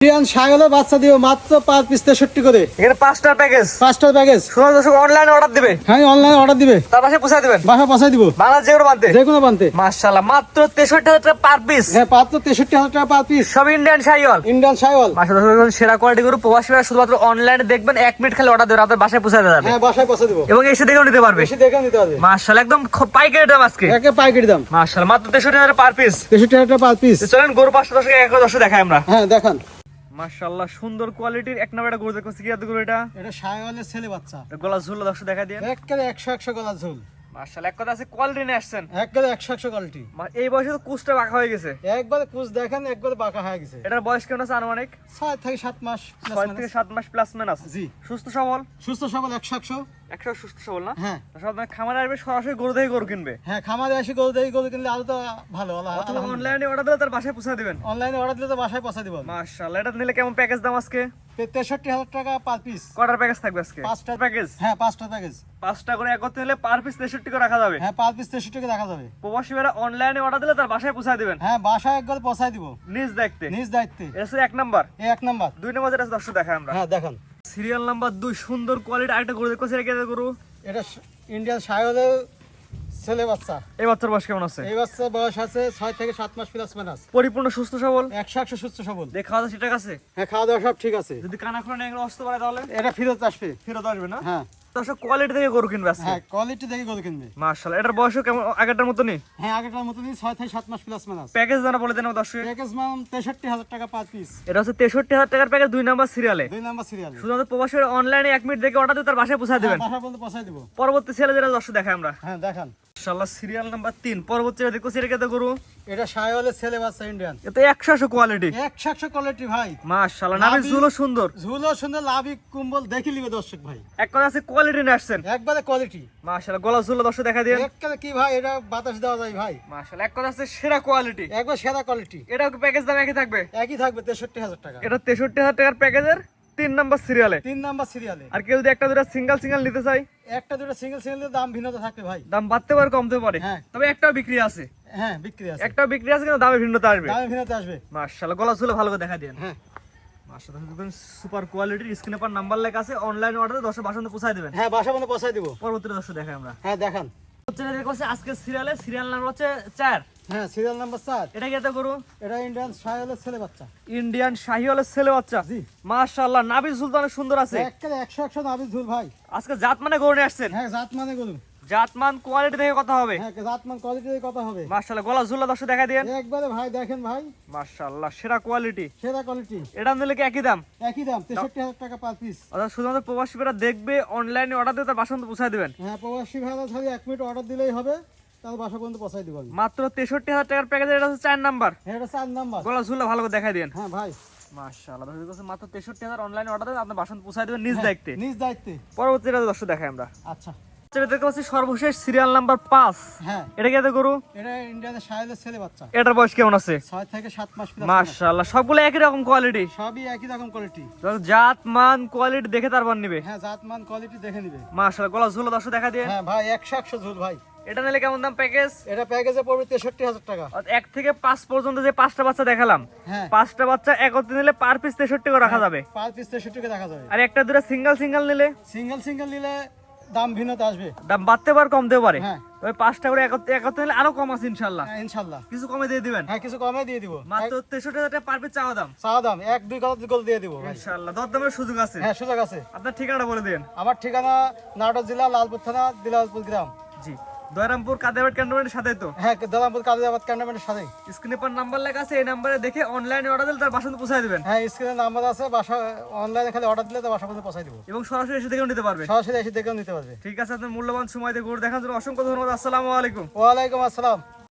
Indian ছাগলের বাচ্চা দিও মাত্র 5 পিস 63 করে। এখানে পাঁচটার প্যাকেজ। পাঁচটার প্যাকেজ। শোনা দর্শক অনলাইনে অর্ডার দিবে। হ্যাঁ অনলাইনে অর্ডার দিবে, তার পাশে পৌঁছে দিবেন। বাসা পৌঁছাই দিব। বাংলাদেশ যে কোনো প্রান্তে। যে কোনো প্রান্তে। মাশাআল্লাহ মাত্র 63,000 টাকা পার পিস। হ্যাঁ মাত্র 63,000 টাকা পার পিস। সব ইন্ডিয়ান শাইওয়াল। ইন্ডিয়ান ছাগল। মাশাআল্লাহ সেরা কোয়ালিটি গরু প্রবাসীরা শুধুমাত্র অনলাইনে দেখবেন, 1 মিনিট খালি অর্ডার দেবেন আপনার বাসায় পৌঁছে দেবে। হ্যাঁ বাসায় পৌঁছে দিব এবং এসে দেখেও নিতে পারবে। এসে দেখে নিতে পারবে। মাশাআল্লাহ একদম পাইকারি দাম আজকে। একে পাইকারি দাম। মাশাআল্লাহ মাত্র 63,000 পার পিস। 63,000 টাকা পার পিস। চলেন গরু পাঁচটা দর্শক এক দর্শক দেখাই আমরা। হ্যাঁ দেখান। মাশাআল্লাহ সুন্দর কোয়ালিটির এক নম্বর একটা গরু দেখছি। কি এত গরু এটা? এটা ছাগলের ছেলে বাচ্চা। গলা ঝুল দর্শক দেখা দিয়ে। একেবারে 100 গলা ঝুল। মাশাআল্লাহ এক কথা আছে কোয়ালিটি নিয়ে আসছেন। একেবারে 100 কোয়ালিটি। এই বয়সে তো কুচটা বাঁকা হয়ে গেছে। একবারে কুচ দেখেন, একবারে বাঁকা হয়ে গেছে। এটার বয়স কেমন আছে আনুমানিক? 6 থেকে 7 মাস। 6 থেকে 7 মাস প্লাস মাইনাস। জি। সুস্থ সবল। সুস্থ সবল 100। 100 সুস্থ সবল না? হ্যাঁ। সব খামারে আসবে সরাসরি গরু দেখে গরু কিনবে। হ্যাঁ খামারে এসে গরু দেখি গরু কিনলে আরো তো ভালো। অথবা অনলাইনে অর্ডার দিলে তার বাসায় পৌঁছে দিবেন। অনলাইনে অর্ডার দিলে তো বাসায় পৌঁছে দিব। মাশাআল্লাহ এটা নিলে কেমন প্যাকেজ দাম আজকে? 63,000 টাকা পার পিস। কটার প্যাকেজ থাকবে আজকে? 5টা প্যাকেজ। হ্যাঁ 5টা প্যাকেজ। 5টা করে একত্রে নিলে পার পিস 63 করে রাখা যাবে। হ্যাঁ পার পিস 63 টাকা রাখা যাবে। প্রবাসীরা অনলাইনে অর্ডার দিলে তার বাসায় পৌঁছে দিবেন। হ্যাঁ বাসায় একবার পৌঁছায় দিব। নিজ দায়িত্বে। নিজ দায়িত্বে। এটা হচ্ছে 1 নাম্বার। এই 1 নাম্বার। 2 নাম্বার যেটা দর্শক দেখাই আমরা। হ্যাঁ দেখান। সিরিয়াল নাম্বার 2 সুন্দর কোয়ালিটি আরেকটা গরু দেখো। সেটা কি গরু? এটা ইন্ডিয়ান ছাগলের ছেলে বাচ্চা। এই বাচ্চার বয়স কেমন আছে? এই বাচ্চা বয়স আছে 6 থেকে 7 মাস প্লাস মাইনাস। পরিপূর্ণ সুস্থ সবল। 100 সুস্থ সবল। দেখা দাওয়া ঠিক আছে? হ্যাঁ খাওয়া দাওয়া সব ঠিক আছে। যদি কানা খোলা এগুলো অস্ত পারে তাহলে এটা ফেরত আসবে। ফেরত আসবে না? হ্যাঁ দর্শক কোয়ালিটি থেকে গরু কিনবে আজকে। হ্যাঁ কোয়ালিটি দেখে গরু কিনবে। মাশাআল্লাহ এটার বয়সও কেমন আগেরটার মতনই? হ্যাঁ আগেরটার মতনই 6 থেকে 7 মাস প্লাস মাইনাস। প্যাকেজ দানা বলে দেন দর্শক। প্যাকেজ মান 63,000 টাকা পার পিস। এটা হচ্ছে 63,000 টাকার প্যাকেজ 2 নাম্বার সিরিয়ালে। 2 নাম্বার সিরিয়াল। শুধুমাত্র প্রবাসীরা অনলাইনে 1 মিনিট দেখে অর্ডার দিয়ে তার বাসায় পৌঁছে দিবেন। বাসা বলতে পৌঁছায় দিব। পরবর্তী সিরিয়ালে যেটা দর্শক দেখাই আমরা। হ্যাঁ দেখান। মাশাআল্লাহ সিরিয়াল নাম্বার 3 পরবর্তী যেটা দেখো সেটা কত গরু? এটা ছাগলের ছেলে বাচ্চা ইন্ডিয়ান। এটা 100 কোয়ালিটি। 100 কোয়ালিটি ভাই। মাশাআল্লাহ নাভি ঝুলও সুন্দর। ঝুলও সুন্দর, লাভি কুম্বল দেখি লিবে দর্শক ভাই। এক কথা আছে কোয়ালিটি নিয়ে আসছেন। একবারে কোয়ালিটি। মাশাআল্লাহ গলা ঝুলও দর্শক দেখা দিয়ে। একবারে কি ভাই, এটা বাতাস দেওয়া যায় ভাই। মাশাআল্লাহ এক কথা আছে সেরা কোয়ালিটি। একবার সেরা কোয়ালিটি। এটা প্যাকেজ দাম একই থাকবে? একই থাকবে 63,000 টাকা। এটা 63,000 টাকার প্যাকেজের 3 নাম্বার সিরিয়ালে। 3 নাম্বার সিরিয়ালে। আর কেউ যদি একটা দুটো সিঙ্গেল নিতে চাই? একটা দুটো সিঙ্গেল সিঙ্গেলের দাম ভিন্নতা থাকবে ভাই। দাম বাড়তে পারে কমতে পারে। হ্যাঁ। তবে একটাও বিক্রি আছে। হ্যাঁ বিক্রি আছে। একটাও বিক্রি আছে কিন্তু দামে ভিন্নতা আসবে। দামে ভিন্নতা আসবে। মাশাআল্লাহ গলা ঝুলে ভালো করে দেখা দেন। হ্যাঁ মাশাআল্লাহ দেখবেন সুপার কোয়ালিটির স্ক্রিনে পার নাম্বার লেখা আছে। অনলাইনে অর্ডারে 10 বাসন্ত পৌঁছায় দিবেন। হ্যাঁ বাসা বন্ধ পৌঁছায় দিব। পরবর্তী দর্শক দেখাই আমরা। হ্যাঁ দেখান। হচ্ছে দেখো আজকে সিরিয়ালে সিরিয়াল নাম্বার হচ্ছে 4। হ্যাঁ সিরিয়াল নাম্বার 4। এটা কি এত গরু? এটা ইন্ডিয়ান ছাগলের ছেলে বাচ্চা। ইন্ডিয়ান শাহিওয়ালের ছেলে বাচ্চা। জি। মাশাআল্লাহ নাভি ঝুল তো অনেক সুন্দর আছে। একেবারে 100 নাভি ঝুল ভাই। আজকে জাত মানে গরু নিয়ে আসছেন। হ্যাঁ জাত মানে গরু। জাতমান কোয়ালিটি দেখে কথা হবে। হ্যাঁ জাতমান কোয়ালিটি দিয়ে কথা হবে। মাশাআল্লাহ গলা ঝুলা দর্শক দেখা দেন। একবারে ভাই দেখেন ভাই। মাশাআল্লাহ সেরা কোয়ালিটি। সেরা কোয়ালিটি। এটা নিলে কি একই দাম? একই দাম 63,000 টাকা পার পিস। অর্থাৎ শুধুমাত্র প্রবাসীরা দেখবে অনলাইনে অর্ডার দিয়ে তার বাসন্ত পৌঁছায় দিবেন। হ্যাঁ প্রবাসী ভাড়া খালি 1 মিনিট অর্ডার দিলেই হবে, তাহলে বাসা পর্যন্ত পৌঁছাই দিব আমি। মাত্র 63,000 টাকার প্যাকেজে এটা হচ্ছে 4 নাম্বার। হ্যাঁ এটা 4 নাম্বার। গলা ঝুলা ভালো করে দেখা দেন। হ্যাঁ ভাই। মাশাআল্লাহ দর্শক মাত্র 63,000 অনলাইনে অর্ডার দিয়ে আপনার বাসন্ত পৌঁছায় দিবেন নিজ দায়িত্বে। নিজ দায়িত্বে। পরবর্তীটা দর্শক দেখাই আমরা। আচ্ছা। যেটা দেখতে পাচ্ছি সর্বশেষ সিরিয়াল নাম্বার 5। হ্যাঁ এটা কি এত গরু? এটা ইন্ডিয়ানের ছাগলের ছেলে বাচ্চা। এটার বয়স কেমন আছে? 6 থেকে 7 মাস প্লাস। মাশাআল্লাহ সবগুলো একই রকম কোয়ালিটি। সবই একই রকম কোয়ালিটি। জাত মান কোয়ালিটি দেখে তারপর নিবে। হ্যাঁ জাতমান কোয়ালিটি দেখে নিবে। মাশাআল্লাহ গলা ঝুলা দর্শক দেখা দিয়ে। হ্যাঁ ভাই 100 ঝুল ভাই। এটা নিলে কেমন দাম প্যাকেজ? এটা প্যাকেজে পড়বে 63,000 টাকা। 1 থেকে 5 পর্যন্ত যে 5টা বাচ্চা দেখালাম, হ্যাঁ 5টা বাচ্চা একত্রে নিলে পার পিস 63 করে রাখা যাবে। পার পিস 63 টাকা রাখা যাবে। আর একটা দুটো সিঙ্গেল নিলে সিঙ্গেল নিলে দাম ভিন্নতা আসবে। দাম বাড়তে পারে কমতেও পারে। হ্যাঁ ওই 5টা করে একত্রে নিলে আরো কম আছে ইনশাআল্লাহ। হ্যাঁ, ইনশাআল্লাহ কিছু কমে দিয়ে দিবেন। হ্যাঁ কিছু কমে দিয়ে দিব। মাত্র 63,000 টাকা পার পিস চাওয়া দাম। চাওয়া দাম 1-2 গোল দিয়ে দিব ভাই। ইনশাআল্লাহ দরদামের সুযোগ আছে। হ্যাঁ সুযোগ আছে। আপনার ঠিকানা বলে দেন। আমার ঠিকানা নাটোর জেলা লালপুর থানা দিলালপুর গ্রাম। জি দয়রামপুর কাদিয়াবাদ ক্যান্টনমেন্টের সাথে তো। হ্যাঁ দিলালপুর কাদিয়াবাদ ক্যান্টনমেন্টের সাথে। স্ক্রিনে পর নাম্বার লেখা আছে, এই নাম্বারে দেখে অনলাইনে অর্ডার দিলে তার বাসন্ত পৌঁছায় দিবেন। হ্যাঁ স্ক্রিনে নাম্বার আছে, বাসা অনলাইনে খালি অর্ডার দিলে তো বাসা পর্যন্ত পৌঁছাই দিব। এবং সরাসরি এসে দেখেও নিতে পারবে। সরাসরি এসে দেখেও নিতে পারবে। ঠিক আছে, আপনার মূল্যবান সময় দিয়ে গরু দেখার জন্য অসংখ্য ধন্যবাদ। আসসালামু আলাইকুম। ওয়ালাইকুম আসসালাম।